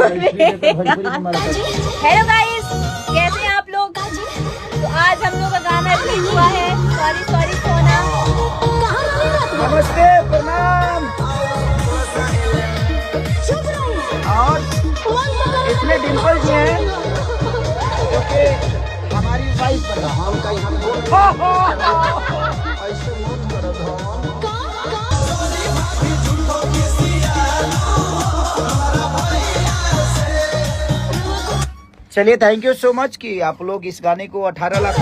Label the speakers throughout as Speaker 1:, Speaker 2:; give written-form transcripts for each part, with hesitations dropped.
Speaker 1: Hello guys, कैसे हैं आप लोग? तो आज हम लोग का गाना रिलीज हुआ है, सॉरी सॉरी सोना।
Speaker 2: नमस्ते, प्रणाम। और इसमें डिम्पल जी हैं जो कि हमारी वाइफ बना। चलिए, थैंक यू सो मच कि आप लोग इस गाने को 18 लाख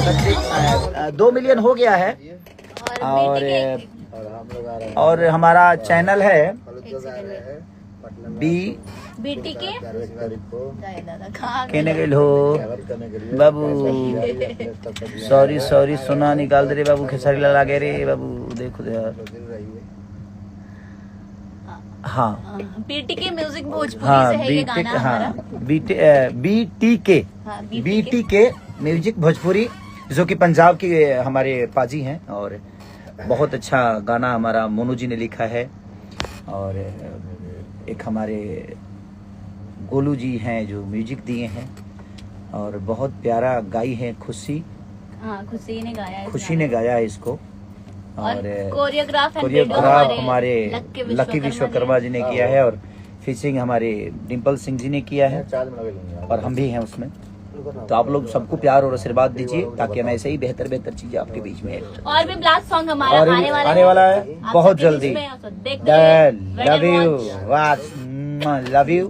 Speaker 2: 2 मिलियन हो गया है। और हमारा चैनल है
Speaker 1: BTK
Speaker 2: कहने के लो बाबू। सॉरी सॉरी सुना निकाल दे रे बाबू, खेसारी लाल आगे रे बाबू, देखो यार। हाँ,
Speaker 1: BTK म्यूजिक भोजपुरी
Speaker 2: हाँ,
Speaker 1: से है ये गाना हमारा। BTK म्यूजिक भोजपुरी, जो कि पंजाब की हमारे पाजी हैं। और बहुत अच्छा गाना हमारा मोनू जी ने लिखा है। और एक हमारे गोलू जी हैं जो म्यूजिक दिए हैं। और बहुत प्यारा गाई है खुशी। हाँ, खुशी ने गाया है।
Speaker 2: खुशी ने गाया है इसको।
Speaker 1: और कोरियोग्राफ
Speaker 2: हमारे लकी विश्वकर्मा जी ने किया है। और फिशिंग हमारे डिम्पल सिंह जी ने किया है। और हम भी हैं उसमें। तो आप लोग सबको प्यार और आशीर्वाद दीजिए ताकि हम ऐसे ही बेहतर बेहतर चीजें आपके बीच में।
Speaker 1: और भी ब्लास्ट सॉन्ग हमारा
Speaker 2: आने वाला है बहुत जल्दी।
Speaker 1: Love
Speaker 2: love you, love you.